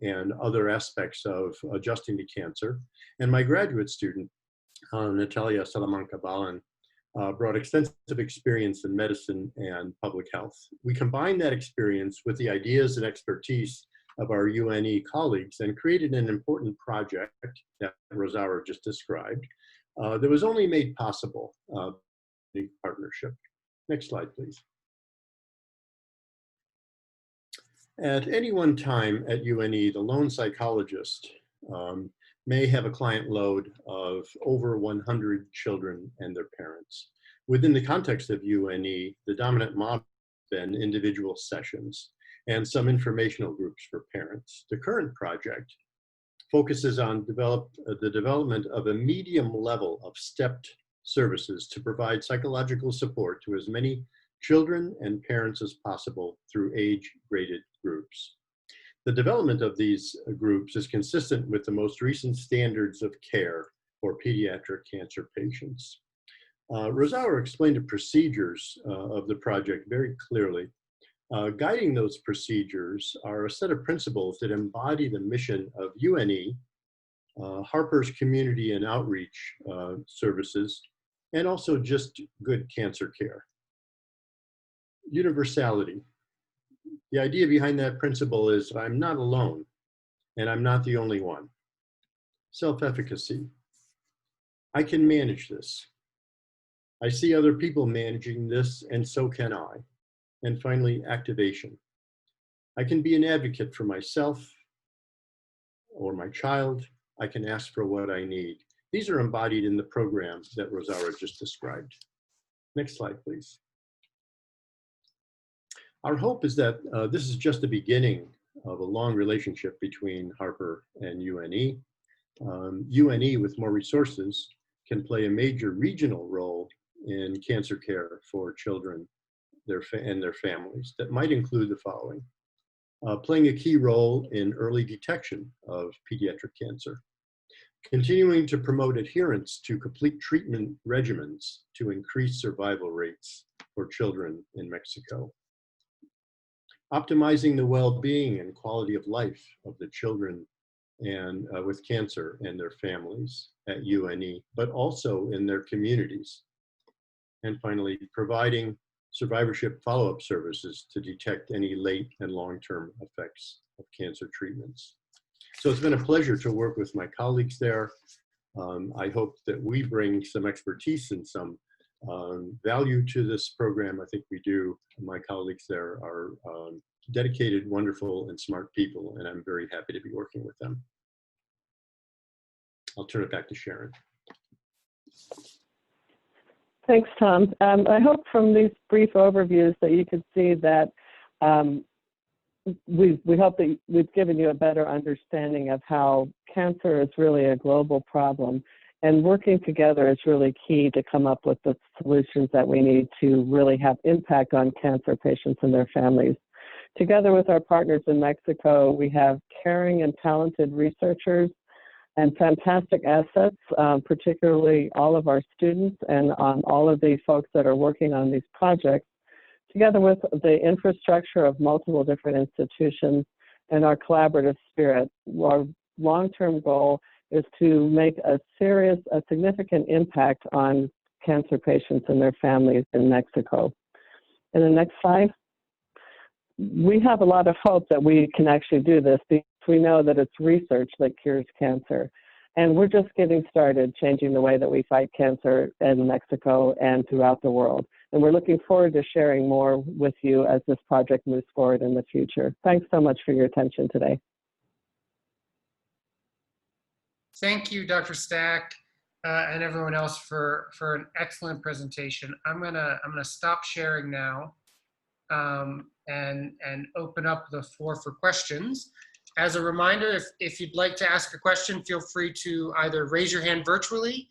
and other aspects of adjusting to cancer. And my graduate student, Natalia Salamanca-Balin, brought extensive experience in medicine and public health. We combined that experience with the ideas and expertise of our UNE colleagues and created an important project that Rosaura just described that was only made possible by the partnership. Next slide, please. At any one time at UNE, the lone psychologist may have a client load of over 100 children and their parents. Within the context of UNE, the dominant model has been individual sessions and some informational groups for parents. The current project focuses on the development of a medium level of stepped services to provide psychological support to as many children and parents as possible through age-graded groups. The development of these groups is consistent with the most recent standards of care for pediatric cancer patients. Rosaura explained the procedures of the project very clearly. Guiding those procedures are a set of principles that embody the mission of UNE, Harper's community and outreach services, and also just good cancer care. Universality. The idea behind that principle is that I'm not alone and I'm not the only one. Self-efficacy. I can manage this. I see other people managing this, and so can I. And finally, activation. I can be an advocate for myself or my child. I can ask for what I need. These are embodied in the programs that Rosaura just described. Next slide, please. Our hope is that this is just the beginning of a long relationship between Harper and UNE. UNE, with more resources, can play a major regional role in cancer care for children and their families that might include the following. Playing a key role in early detection of pediatric cancer. Continuing to promote adherence to complete treatment regimens to increase survival rates for children in Mexico. Optimizing the well-being and quality of life of the children and with cancer and their families at UNE, but also in their communities. And finally, providing survivorship follow-up services to detect any late and long-term effects of cancer treatments. So it's been a pleasure to work with my colleagues there. I hope that we bring some expertise and some value to this program. I think we do. My colleagues there are dedicated, wonderful, and smart people, and I'm very happy to be working with them. I'll turn it back to Sharon. Thanks, Tom. I hope from these brief overviews that you could see that we hope that we've given you a better understanding of how cancer is really a global problem, and working together is really key to come up with the solutions that we need to really have impact on cancer patients and their families. Together with our partners in Mexico, we have caring and talented researchers and fantastic assets, particularly all of our students and all of the folks that are working on these projects, together with the infrastructure of multiple different institutions and our collaborative spirit. Our long-term goal is to make a significant impact on cancer patients and their families in Mexico. In the next slide. We have a lot of hope that we can actually do this because we know that it's research that cures cancer. And we're just getting started changing the way that we fight cancer in Mexico and throughout the world. And we're looking forward to sharing more with you as this project moves forward in the future. Thanks so much for your attention today. Thank you, Dr. Stack. and everyone else for an excellent presentation. I'm gonna stop sharing now and open up the floor for questions. As a reminder, if you'd like to ask a question, feel free to either raise your hand virtually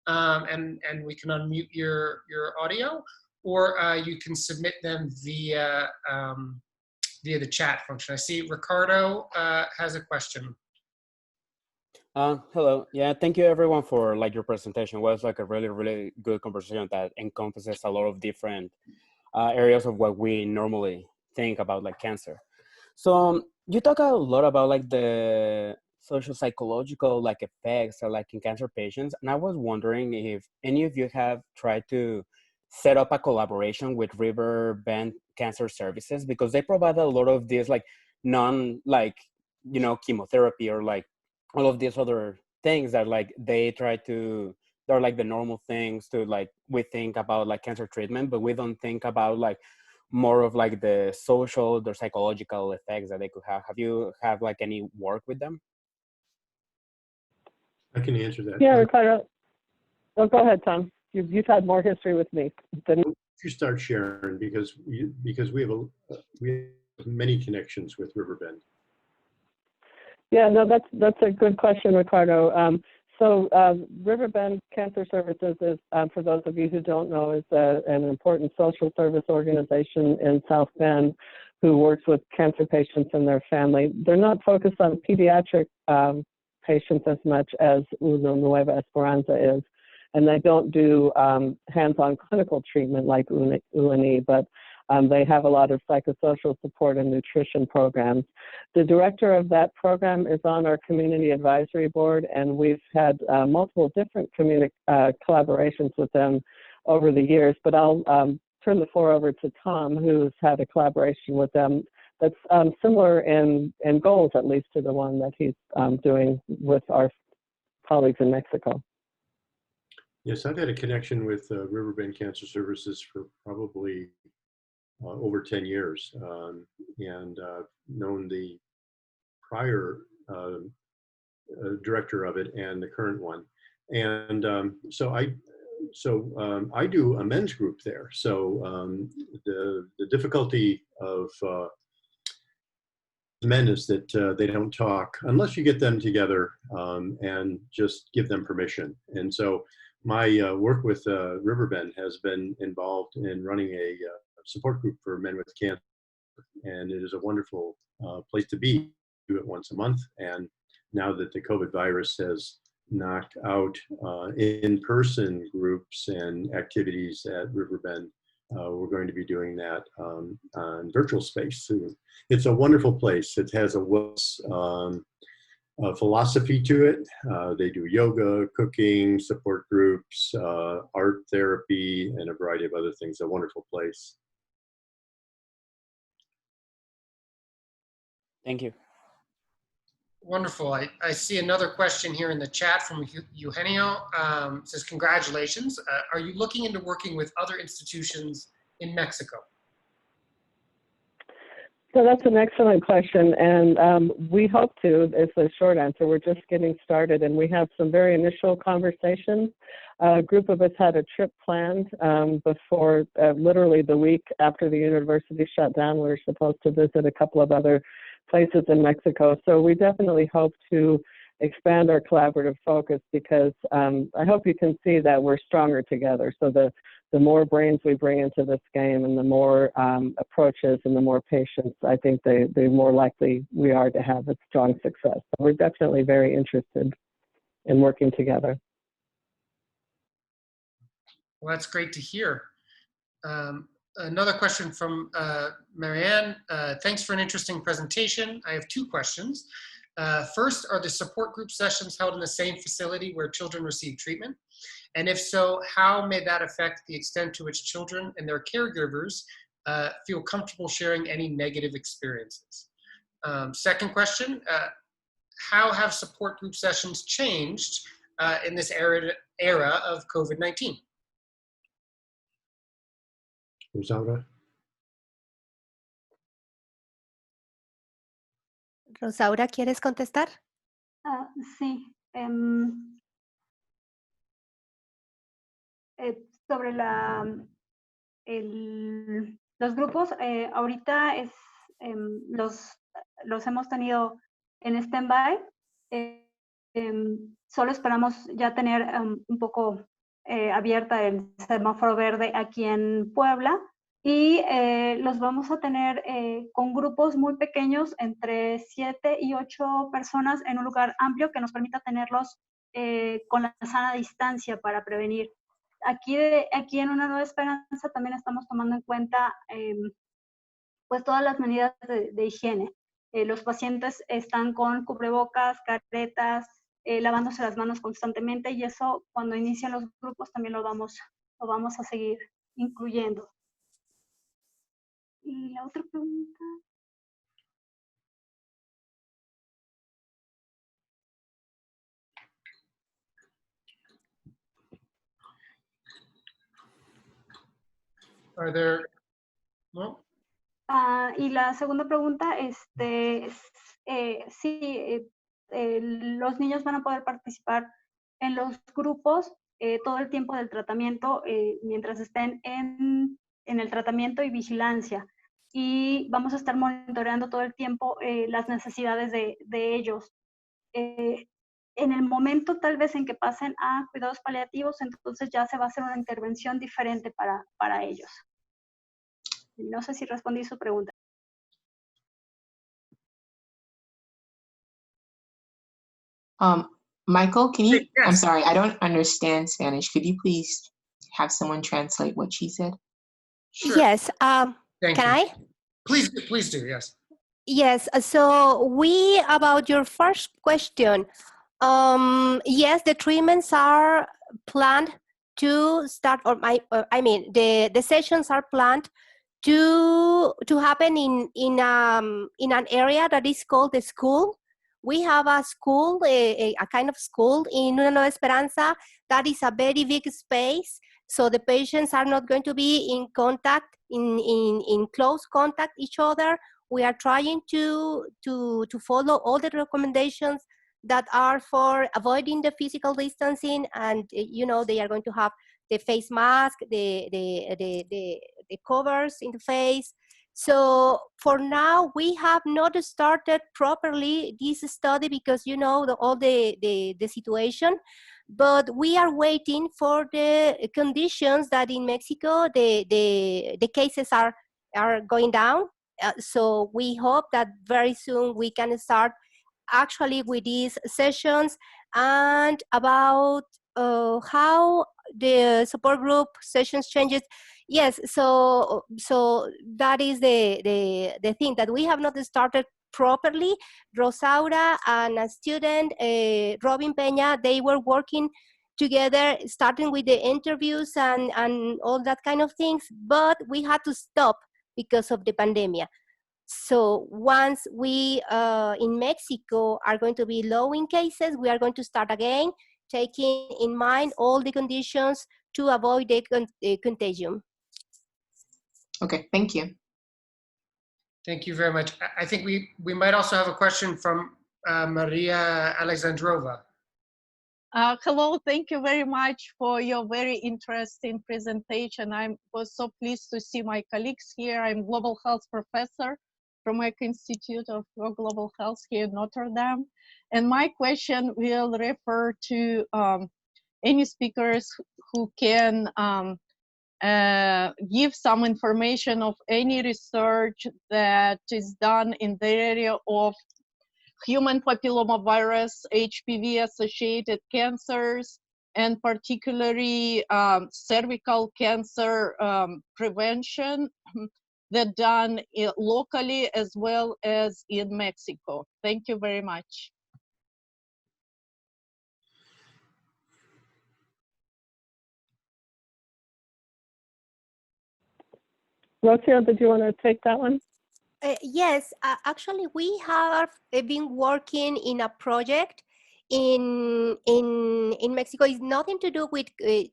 and we can unmute your audio, or you can submit them via via the chat function. I see Ricardo has a question. Hello. Yeah, thank you everyone for like your presentation. It was like a really good conversation that encompasses a lot of different areas of what we normally think about like cancer. So you talk a lot about like the social psychological like effects like in cancer patients, and I was wondering if any of you have tried to set up a collaboration with Riverbend Cancer Services, because they provide a lot of this like non like chemotherapy or like all of these other things that like they try to, they're like the normal things to like we think about like cancer treatment, but we don't think about like more of like the social, the psychological effects that they could have. Have you have like any work with them? I can answer that. Yeah, Ricardo. Oh, go ahead, Tom. You've had more history with me. If you start sharing, because we have many connections with Riverbend. Yeah, no, that's a good question, Ricardo. So Riverbend Cancer Services is, for those of you who don't know, is an important social service organization in South Bend who works with cancer patients and their family. They're not focused on pediatric patients as much as Una Nueva Esperanza is, and they don't do hands-on clinical treatment like UNE, but they have a lot of psychosocial support and nutrition programs. The director of that program is on our community advisory board, and we've had multiple different collaborations with them over the years. But I'll turn the floor over to Tom, who's had a collaboration with them that's similar in goals, at least, to the one that he's doing with our colleagues in Mexico. Yes, I've had a connection with Riverbend Cancer Services for probably over 10 years, and known the prior director of it and the current one. And so I do a men's group there. So the difficulty of men is that they don't talk unless you get them together and just give them permission. And so my work with Riverbend has been involved in running a support group for men with cancer, and it is a wonderful place to be. Do it once a month, and now that the COVID virus has knocked out in-person groups and activities at Riverbend, we're going to be doing that on virtual space too. It's a wonderful place. It has a philosophy to it. They do yoga, cooking, support groups, art therapy, and a variety of other things. A wonderful place. Thank you. Wonderful. I see another question here in the chat from Eugenio. It says, congratulations. Are you looking into working with other institutions in Mexico? So that's an excellent question, and we hope to, is the short answer. We're just getting started, and we have some very initial conversations. A group of us had a trip planned before, literally the week after the university shut down. We were supposed to visit a couple of other places in Mexico. So we definitely hope to expand our collaborative focus, because I hope you can see that we're stronger together. So the more brains we bring into this game, and the more approaches and the more patients, I think the more likely we are to have a strong success. So we're definitely very interested in working together. Well, that's great to hear. Another question from Marianne. Thanks for an interesting presentation. I have two questions. First, are the support group sessions held in the same facility where children receive treatment? And if so, how may that affect the extent to which children and their caregivers feel comfortable sharing any negative experiences? Second question, how have support group sessions changed in this era of COVID-19? Rosaura? Rosaura, ¿quieres contestar? Sí. sobre los grupos, ahorita los hemos tenido en stand-by. Solo esperamos ya tener un poco abierta el semáforo verde aquí en Puebla y los vamos a tener con grupos muy pequeños, entre 7 y 8 personas en un lugar amplio que nos permita tenerlos con la sana distancia para prevenir. Aquí en Una Nueva Esperanza también estamos tomando en cuenta pues todas las medidas de higiene. Los pacientes están con cubrebocas, caretas, lavándose las manos constantemente y eso cuando inician los grupos también lo vamos a seguir incluyendo. Y la otra pregunta. Are there, no? Y la segunda pregunta, sí, los niños van a poder participar en los grupos todo el tiempo del tratamiento mientras estén en el tratamiento y vigilancia. Y vamos a estar monitoreando todo el tiempo las necesidades de ellos. En el momento tal vez en que pasen a cuidados paliativos, entonces ya se va a hacer una intervención diferente para ellos. No sé si respondí su pregunta. Michael, can you, Yes. I'm sorry, I don't understand Spanish. Could you please have someone translate what she said? Sure. Yes. Thank Can you. I? Please do, yes. Yes. So about your first question, yes, the treatments are planned to start, the sessions are planned to happen in an area that is called the school. We have a school, a kind of school in Una Nueva Esperanza that is a very big space. So the patients are not going to be in contact, in close contact each other. We are trying to follow all the recommendations that are for avoiding the physical distancing, and they are going to have the face mask, the covers in the face. So for now, we have not started properly this study because all the situation, but we are waiting for the conditions that in Mexico the cases are going down. So we hope that very soon we can start actually with these sessions. And about how the support group sessions changes, yes, so that is the thing that we have not started properly. Rosaura and a student, Robin Peña, they were working together, starting with the interviews and all that kind of things, but we had to stop because of the pandemic. So once we in Mexico are going to be low in cases, we are going to start again, taking in mind all the conditions to avoid the contagion. Okay, thank you. Thank you very much. I think we might also have a question from Maria Alexandrova. Hello, thank you very much for your very interesting presentation. I was so pleased to see my colleagues here. I'm global health professor from Mac Institute of Global Health here in Notre Dame. And my question will refer to any speakers who can give some information of any research that is done in the area of human papillomavirus, HPV-associated cancers, and particularly cervical cancer prevention that done locally as well as in Mexico. Thank you very much. Rocio, did you want to take that one? Yes, actually, we have been working in a project in Mexico. It's nothing to do with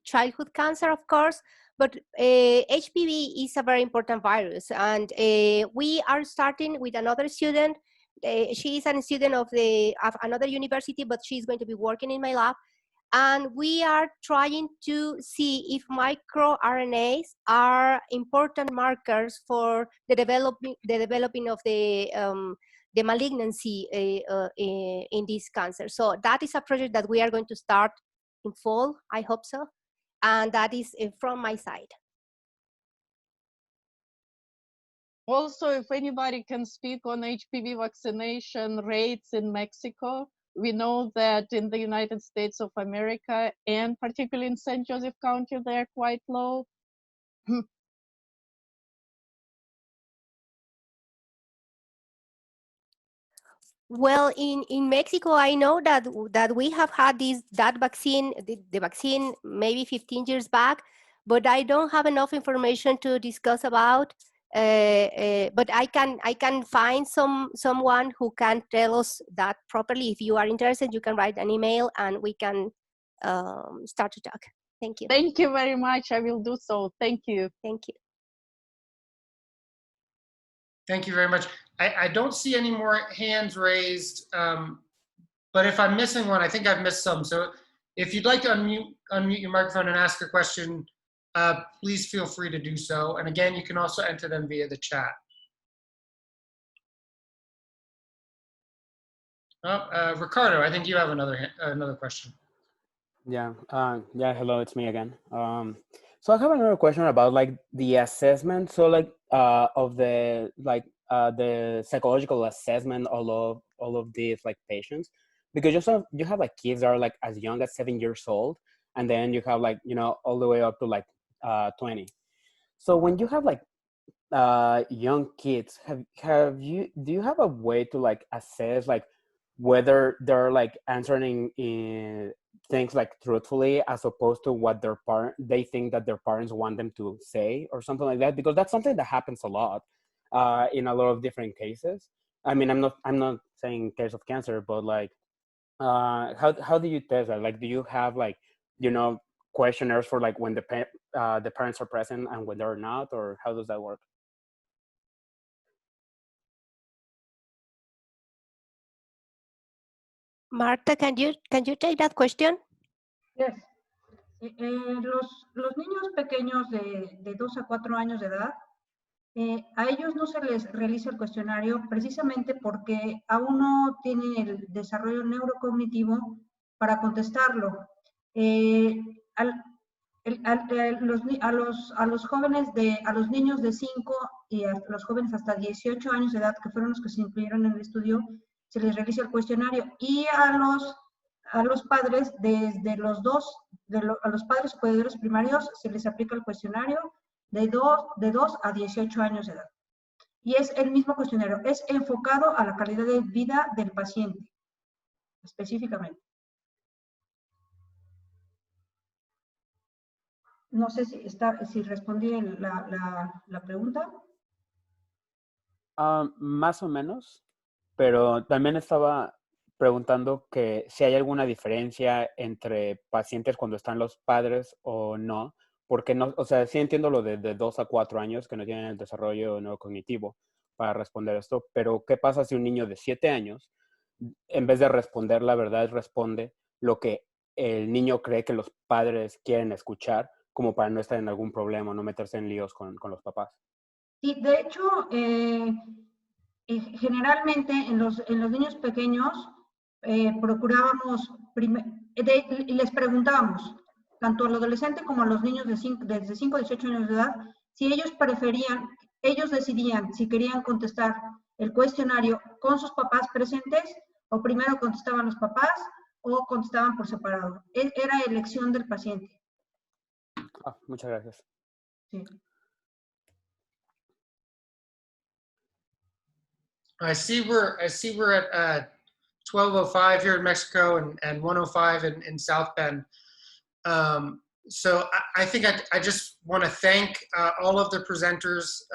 childhood cancer, of course, but HPV is a very important virus, and we are starting with another student. She is a student of another university, but she's going to be working in my lab. And we are trying to see if microRNAs are important markers for the developing of the malignancy in this cancer. So that is a project that we are going to start in fall, I hope so. And that is from my side. Also, if anybody can speak on HPV vaccination rates in Mexico, we know that in the United States of America, and particularly in St. Joseph County, they're quite low. Well, in Mexico, I know that we have had that vaccine, the vaccine maybe 15 years back, but I don't have enough information to discuss about. But I can find someone who can tell us that properly. If you are interested, you can write an email and we can start to talk. Thank you. Thank you very much. I will do so. Thank you. Thank you. Thank you very much. I don't see any more hands raised, but if I'm missing one, I think I've missed some. So if you'd like to unmute your microphone and ask a question, please feel free to do so. And again, you can also enter them via the chat. Oh, Ricardo, I think you have another question. Yeah, hello, it's me again. So I have another question about like the assessment. So like of the the psychological assessment all of these like patients, because you have like kids that are like as young as 7 years old, and then you have like, you know, all the way up to like 20. So when you have like young kids, do you have a way to like assess like whether they're like answering in things like truthfully as opposed to what they think that their parents want them to say or something like that? Because that's something that happens a lot in a lot of different cases. I mean, I'm not saying case of cancer, but like how do you test that? Like, do you have like, you know, questionnaires for like when the parents are present and when they're not, or how does that work? Marta, can you take that question? Yes. Los niños pequeños de 2 a 4 años de edad, a ellos no se les realiza el cuestionario precisamente porque aún no tienen el desarrollo neurocognitivo para contestarlo. A los jóvenes a los niños de 5 y a los jóvenes hasta 18 años de edad, que fueron los que se incluyeron en el estudio, se les realiza el cuestionario, y a los padres desde los a los padres cuidadores primarios se les aplica el cuestionario de 2 a 18 años de edad. Y es el mismo cuestionario, es enfocado a la calidad de vida del paciente, específicamente. No sé si respondí la pregunta. Más o menos, pero también estaba preguntando que si hay alguna diferencia entre pacientes cuando están los padres o no, porque no, o sea, sí entiendo lo de 2 a 4 años que no tienen el desarrollo neurocognitivo para responder esto, pero ¿qué pasa si un niño de 7 años, en vez de responder la verdad, responde lo que el niño cree que los padres quieren escuchar, como para no estar en algún problema, no meterse en líos con los papás? Sí, de hecho, generalmente en los niños pequeños procurábamos, les preguntábamos, tanto al adolescente como a los niños desde 5 a 18 años de edad, si ellos preferían, ellos decidían si querían contestar el cuestionario con sus papás presentes, o primero contestaban los papás, o contestaban por separado. Era elección del paciente. Muchas gracias. Sí. I see we're at 12:05 here in Mexico and 1:05 in South Bend. So I think I just want to thank all of the presenters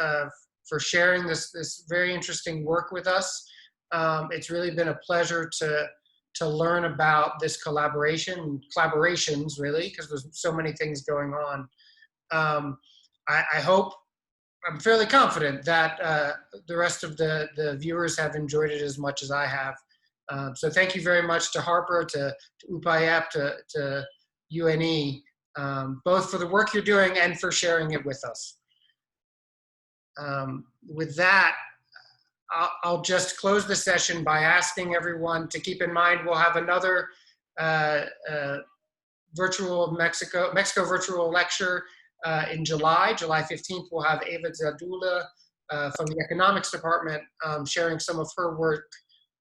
for sharing this very interesting work with us. It's really been a pleasure to learn about this collaborations really, because there's so many things going on. I hope, I'm fairly confident that the rest of the viewers have enjoyed it as much as I have. So thank you very much to Harper, to UPIEP, to UNE, both for the work you're doing and for sharing it with us. With that, I'll just close the session by asking everyone to keep in mind we'll have another virtual Mexico virtual lecture in July 15th. We'll have Eva Zadula from the economics department sharing some of her work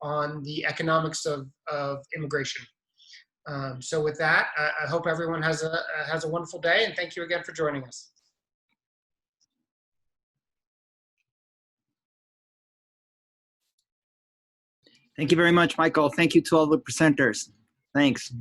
on the economics of immigration. So with that, I hope everyone has a wonderful day, and thank you again for joining us. Thank you very much, Michael. Thank you to all the presenters. Thanks.